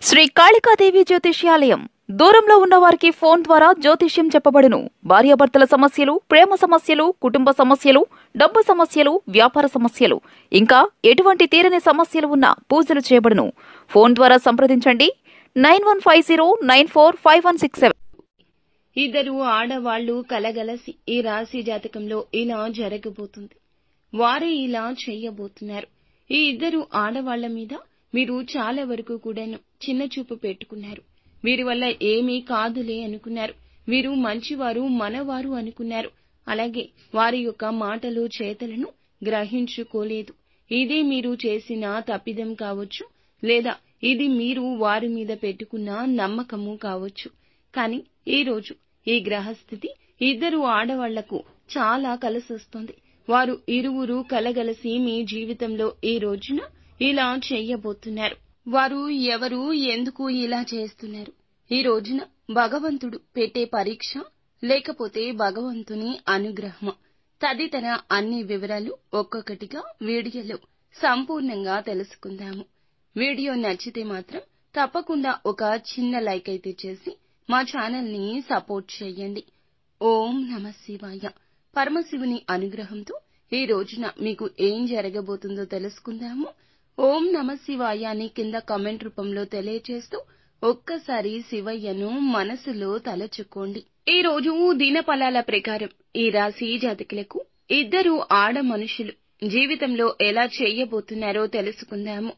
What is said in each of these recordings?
శ్రీ కాళికాదేవి జ్యోతిష్యాలయం దూరంలో ఉన్న వారికి ఫోన్ ద్వారా జ్యోతిష్యం చెప్పబడును. భార్యాభర్తల సమస్యలు, ప్రేమ సమస్యలు, కుటుంబ సమస్యలు, డబ్బు సమస్యలు, వ్యాపార సమస్యలు, ఇంకా ఎటువంటి తీరని సమస్యలు ఉన్నా పూజలు చేయబడును. ఫోన్ ద్వారా సంప్రదించండి 9150945167. ఇద్దరు ఆడవాళ్లు కలగలసి ఈ రాశి జాతకంలో ఇలా జరగబోతుంది. వారే ఇలా చేయబోతున్నారు. ఈ ఇద్దరు ఆడవాళ్ల మీద మీరు చాలా వరకు కూడాను చిన్న చూపు పెట్టుకున్నారు. వీరి వల్ల ఏమీ కాదులే అనుకున్నారు. వీరు మంచివారు, మనవారు అనుకున్నారు. అలాగే వారి యొక్క మాటలు, చేతలను గ్రహించుకోలేదు. ఇది మీరు చేసిన తప్పిదం కావచ్చు, లేదా ఇది మీరు వారి మీద పెట్టుకున్న నమ్మకము కావచ్చు. కానీ ఈ రోజు ఈ గ్రహస్థితి ఇద్దరు ఆడవాళ్లకు చాలా కలిసొస్తుంది. వారు ఇరువురు కలగలసి మీ జీవితంలో ఈ రోజున ఇలా చెయ్యబోతున్నారు. వారు ఎవరు, ఎందుకు ఇలా చేస్తున్నారు? ఈ రోజున భగవంతుడు పెట్టే పరీక్ష, లేకపోతే భగవంతుని అనుగ్రహం తదితర అన్ని వివరాలు ఒక్కొక్కటిగా వీడియోలో సంపూర్ణంగా తెలుసుకుందాము. వీడియో నచ్చితే మాత్రం తప్పకుండా ఒక చిన్న లైక్ అయితే చేసి మా ఛానల్ ని సపోర్ట్ చేయండి. ఓం నమః శివాయ. పరమశివుని అనుగ్రహంతో ఈ రోజున మీకు ఏం జరగబోతుందో తెలుసుకుందాము. ఓం నమః శివాయ అని కింద కామెంట్ రూపంలో తెలియచేస్తూ ఒక్కసారి శివయ్యను మనసులో తలచుకోండి. ఈ రోజు దినఫలాల ప్రకారం ఈ రాశి జాతకులకు ఇద్దరు ఆడ మనుషులు జీవితంలో ఎలా చేయబోతున్నారో తెలుసుకుందాము.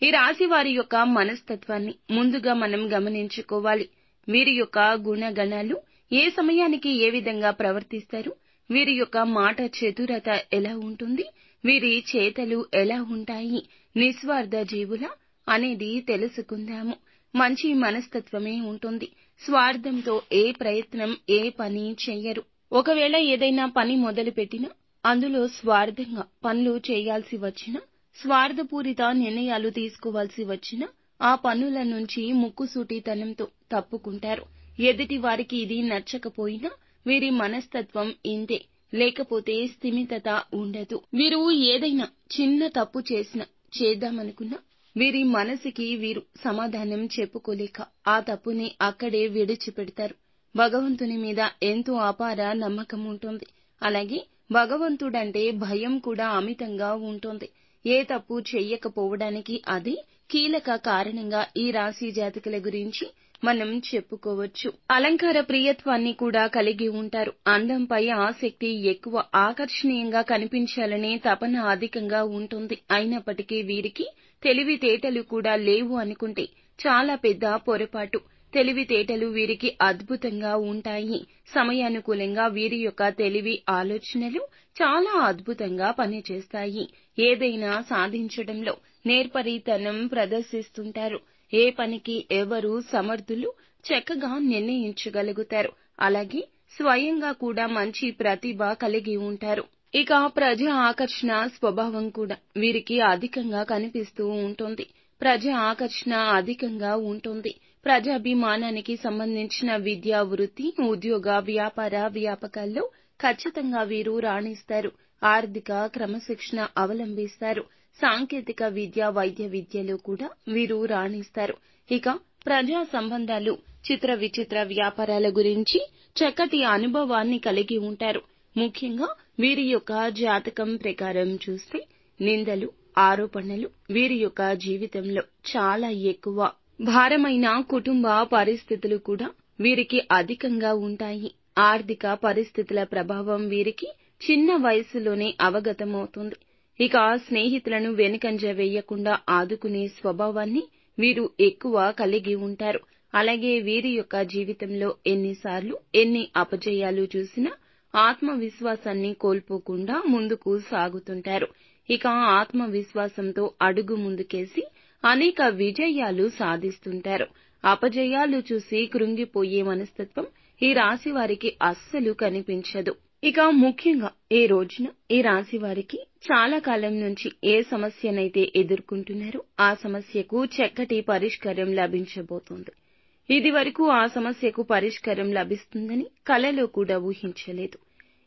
ఈ రాశి వారి యొక్క మనస్తత్వాన్ని ముందుగా మనం గమనించుకోవాలి. వీరి యొక్క గుణగణాలు ఏ సమయానికి ఏ విధంగా ప్రవర్తిస్తారు, వీరి యొక్క మాట చతురత ఎలా ఉంటుంది, వీరి చేతలు ఎలా ఉంటాయి, నిస్వార్థ జీవుల అనేది తెలుసుకుందాము. మంచి మనస్తత్వమే ఉంటుంది. స్వార్థంతో ఏ ప్రయత్నం, ఏ పని చెయ్యరు. ఒకవేళ ఏదైనా పని మొదలుపెట్టినా అందులో స్వార్థంగా పనులు చేయాల్సి వచ్చినా, స్వార్థపూరిత నిర్ణయాలు తీసుకోవాల్సి వచ్చినా ఆ పనుల నుంచి ముక్కుసూటితనంతో తప్పుకుంటారు. ఎదుటి వారికి ఇది నచ్చకపోయినా వీరి మనస్తత్వం ఇంతే. లేకపోతే స్థిమితత ఉండదు. వీరు ఏదైనా చిన్న తప్పు చేద్దామనుకున్నా వీరి మనసుకి వీరు సమాధానం చెప్పుకోలేక ఆ తప్పుని అక్కడే విడిచిపెడతారు. భగవంతుని మీద ఎంతో అపార నమ్మకం ఉంటుంది. అలాగే భగవంతుడంటే భయం కూడా అమితంగా ఉంటుంది. ఏ తప్పు చెయ్యకపోవడానికి అది కీలక కారణంగా ఈ రాశి జాతకుల గురించి మనం చెప్పుకోవచ్చు. అలంకార ప్రియత్వాన్ని కూడా కలిగి ఉంటారు. అందంపై ఆసక్తి ఎక్కువ. ఆకర్షణీయంగా కనిపించాలనే తపన అధికంగా ఉంటుంది. అయినప్పటికీ వీరికి తెలివితేటలు కూడా లేవు అనుకుంటే చాలా పెద్ద పొరపాటు. తెలివితేటలు వీరికి అద్భుతంగా ఉంటాయి. సమయానుకూలంగా వీరి యొక్క తెలివి, ఆలోచనలు చాలా అద్భుతంగా పనిచేస్తాయి. ఏదైనా సాధించడంలో నేర్పరితనం ప్రదర్శిస్తుంటారు. ఏ పనికి ఎవరు సమర్థులు చక్కగా నిర్ణయించగలుగుతారు. అలాగే స్వయంగా కూడా మంచి ప్రతిభ కలిగి ఉంటారు. ఇక ప్రజా ఆకర్షణ స్వభావం కూడా వీరికి అధికంగా కనిపిస్తూ ఉంటుంది. ప్రజా ఆకర్షణ అధికంగా ఉంటుంది. ప్రజాభిమానానికి సంబంధించిన విద్య, వృత్తి, ఉద్యోగ, వ్యాపార, వ్యాపకాల్లో ఖచ్చితంగా వీరు రాణిస్తారు. ఆర్థిక క్రమశిక్షణ అవలంబిస్తారు. సాంకేతిక విద్య, వైద్య విద్యలో కూడా వీరు రాణిస్తారు. ఇక ప్రజా సంబంధాలు, చిత్ర విచిత్ర వ్యాపారాల గురించి చక్కటి అనుభవాన్ని కలిగి ఉంటారు. ముఖ్యంగా వీరి యొక్క జాతకం ప్రకారం చూస్తే నిందలు, ఆరోపణలు వీరి యొక్క జీవితంలో చాలా ఎక్కువ. భారమైన కుటుంబ పరిస్థితులు కూడా వీరికి అధికంగా ఉంటాయి. ఆర్థిక పరిస్థితుల ప్రభావం వీరికి చిన్న వయసులోనే అవగతమవుతుంది. ఇక స్నేహితులను వెనుకంజ వేయకుండా ఆదుకునే స్వభావాన్ని వీరు ఎక్కువ కలిగి ఉంటారు. అలాగే వీరి యొక్క జీవితంలో ఎన్నిసార్లు ఎన్ని అపజయాలు చూసినా ఆత్మవిశ్వాసాన్ని కోల్పోకుండా ముందుకు సాగుతుంటారు. ఇక ఆత్మవిశ్వాసంతో అడుగు ముందుకేసి అనేక విజయాలు సాధిస్తుంటారు. అపజయాలు చూసి కృంగిపోయే మనస్తత్వం ఈ రాశి వారికి అస్సలు కనిపించదు. ఇక ముఖ్యంగా ఈ రోజున ఈ రాశి వారికి చాలా కాలం నుంచి ఏ సమస్యనైతే ఎదుర్కొంటున్నారో ఆ సమస్యకు చక్కటి పరిష్కారం లభించబోతోంది. ఇది వరకు ఆ సమస్యకు పరిష్కారం లభిస్తుందని కలలో కూడా ఊహించలేదు.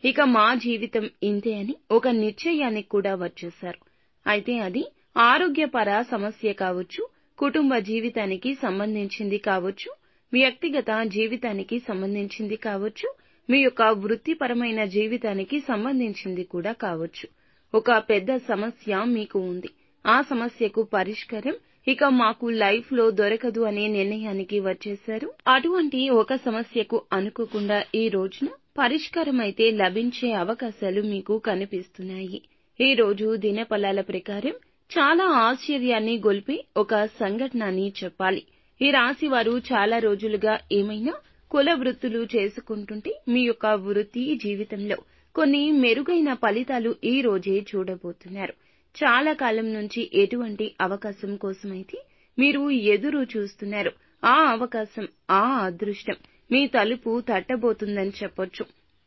ఇక మా జీవితం ఇంతే అని ఒక నిశ్చయానికి కూడా వచ్చేశారు. అయితే అది ఆరోగ్యపర సమస్య కావచ్చు, కుటుంబ జీవితానికి సంబంధించింది కావచ్చు, వ్యక్తిగత జీవితానికి సంబంధించింది కావచ్చు, మీ యొక్క వృత్తిపరమైన జీవితానికి సంబంధించింది కూడా కావచ్చు. ఒక పెద్ద సమస్య మీకు ఉంది. ఆ సమస్యకు పరిష్కారం ఇక మాకు లైఫ్ లో దొరకదు అనే నిర్ణయానికి వచ్చేశారు. అటువంటి ఒక సమస్యకు అనుకోకుండా ఈ రోజున పరిష్కారం అయితే లభించే అవకాశాలు మీకు కనిపిస్తున్నాయి. ఈ రోజు దినఫలాల ప్రకారం చాలా ఆశ్చర్యాన్ని గొల్పే ఒక సంఘటన అని చెప్పాలి. ఈ రాశి వారు చాలా రోజులుగా ఏమైనా కుల వృత్తులు చేసుకుంటుంటే మీ యొక్క వృత్తి జీవితంలో కొన్ని మెరుగైన ఫలితాలు ఈ రోజే చూడబోతున్నారు. చాలా కాలం నుంచి ఎటువంటి అవకాశం కోసమైతే మీరు ఎదురు చూస్తున్నారు, ఆ అవకాశం, ఆ అదృష్టం మీ తలుపు తట్టబోతుందని చెప్పొచ్చు.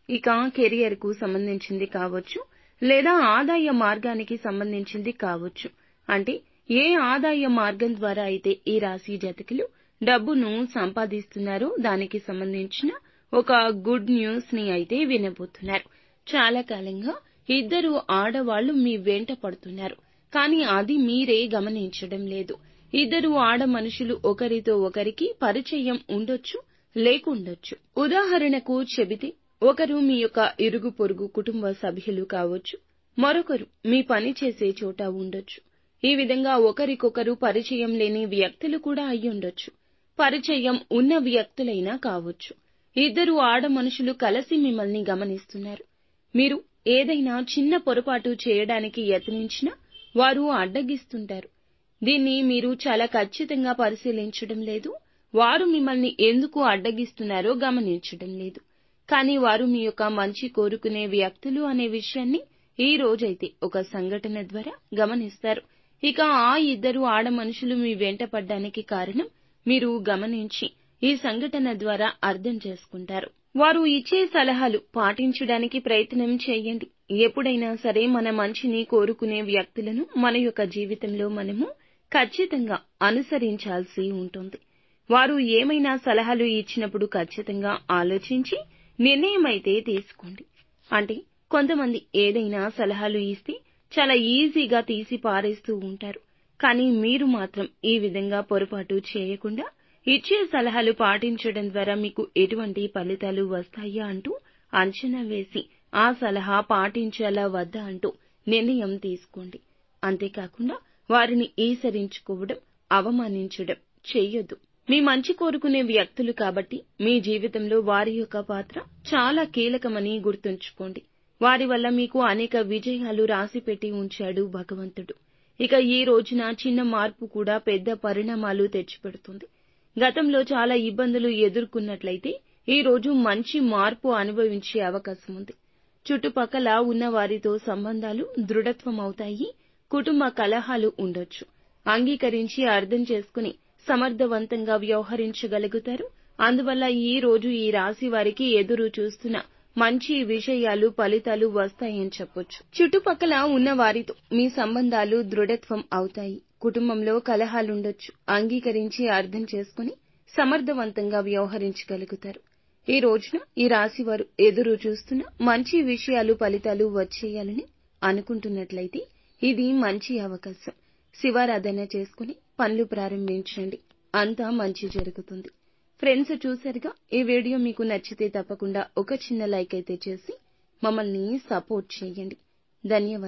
ఇక కెరియర్ కు సంబంధించింది కావచ్చు, లేదా ఆదాయ మార్గానికి సంబంధించింది కావచ్చు. అంటే ఏ ఆదాయ మార్గం ద్వారా అయితే ఈ రాశి జాతకులు డబ్బును సంపాదిస్తున్నారో దానికి సంబంధించిన ఒక గుడ్ న్యూస్ ని అయితే వినబోతున్నారు. చాలా కాలంగా ఇద్దరు ఆడవాళ్లు మీ వెంట పడుతున్నారు, కానీ అది మీరే గమనించడం లేదు. ఇద్దరు ఆడ మనుషులు ఒకరితో ఒకరికి పరిచయం ఉండొచ్చు, లేకుండొచ్చు. ఉదాహరణకు చెబితే ఒకరు మీ యొక్క ఇరుగు పొరుగు కుటుంబ సభ్యులు కావచ్చు, మరొకరు మీ పని చేసే చోట ఉండొచ్చు. ఈ విధంగా ఒకరికొకరు పరిచయం లేని వ్యక్తులు కూడా అయ్యుండొచ్చు, పరిచయం ఉన్న వ్యక్తులైనా కావచ్చు. ఇద్దరు ఆడ మనుషులు కలిసి మిమ్మల్ని గమనిస్తున్నారు. మీరు ఏదైనా చిన్న పొరపాటు చేయడానికి యత్నించినా వారు అడ్డగిస్తుంటారు. దీన్ని మీరు చాలా ఖచ్చితంగా పరిశీలించడం లేదు. వారు మిమ్మల్ని ఎందుకు అడ్డగిస్తున్నారో గమనించడం లేదు. కానీ వారు మీ యొక్క మంచి కోరుకునే వ్యక్తులు అనే విషయాన్ని ఈ రోజైతే ఒక సంఘటన ద్వారా గమనిస్తారు. ఇక ఆ ఇద్దరు ఆడ మనుషులు మీ వెంట పడ్డానికి కారణం మీరు గమనించి ఈ సంఘటన ద్వారా అర్థం చేసుకుంటారు. వారు ఇచ్చే సలహాలు పాటించడానికి ప్రయత్నం చేయండి. ఎప్పుడైనా సరే మన మంచిని కోరుకునే వ్యక్తులను మన యొక్క జీవితంలో మనము ఖచ్చితంగా అనుసరించాల్సి ఉంటుంది. వారు ఏమైనా సలహాలు ఇచ్చినప్పుడు ఖచ్చితంగా ఆలోచించి నిర్ణయమైతే తీసుకోండి. అంటే కొంతమంది ఏదైనా సలహాలు ఇస్తే చాలా ఈజీగా తీసి పారేస్తూ ఉంటారు. కానీ మీరు మాత్రం ఈ విధంగా పొరపాటు చేయకుండా ఇచ్చే సలహాలు పాటించడం ద్వారా మీకు ఎటువంటి ఫలితాలు వస్తాయా అంటూ అంచనా వేసి ఆ సలహా పాటించాలా వద్దా అంటూ నిర్ణయం తీసుకోండి. అంతేకాకుండా వారిని ఈసరించుకోవడం, అవమానించడం చెయ్యొద్దు. మీ మంచి కోరుకునే వ్యక్తులు కాబట్టి మీ జీవితంలో వారి యొక్క పాత్ర చాలా కీలకమని గుర్తుంచుకోండి. వారి వల్ల మీకు అనేక విజయాలు రాసిపెట్టి ఉంచాడు భగవంతుడు. ఇక ఈ రోజున చిన్న మార్పు కూడా పెద్ద పరిణామాలు తెచ్చిపెడుతుంది. గతంలో చాలా ఇబ్బందులు ఎదుర్కొన్నట్లయితే ఈ రోజు మంచి మార్పు అనుభవించే అవకాశం ఉంది. చుట్టుపక్కల ఉన్న వారితో సంబంధాలు దృఢత్వం అవుతాయి. కుటుంబ కలహాలు ఉండొచ్చు. అంగీకరించి అర్థం చేసుకుని సమర్థవంతంగా వ్యవహరించగలుగుతారు. అందువల్ల ఈ రోజు ఈ రాశి వారికి ఎదురు చూస్తున్న మంచి విషయాలు, ఫలితాలు వస్తాయని చెప్పొచ్చు. చుట్టుపక్కల ఉన్న వారితో మీ సంబంధాలు దృఢత్వం అవుతాయి. కుటుంబంలో కలహాలుండొచ్చు. అంగీకరించి అర్థం చేసుకుని సమర్థవంతంగా వ్యవహరించగలుగుతారు. ఈ రోజున ఈ రాశి వారు ఎదురు చూస్తున్న మంచి విషయాలు, ఫలితాలు వచ్చేయాలని అనుకుంటున్నట్లయితే ఇది మంచి అవకాశం. శివారాధన చేసుకుని పనులు ప్రారంభించండి. అంతా మంచి జరుగుతుంది. ఫ్రెండ్స్, చూశారుగా, ఈ వీడియో మీకు నచ్చితే తప్పకుండా ఒక చిన్న లైక్ అయితే చేసి మమ్మల్ని సపోర్ట్ చేయండి. ధన్యవాదాలు.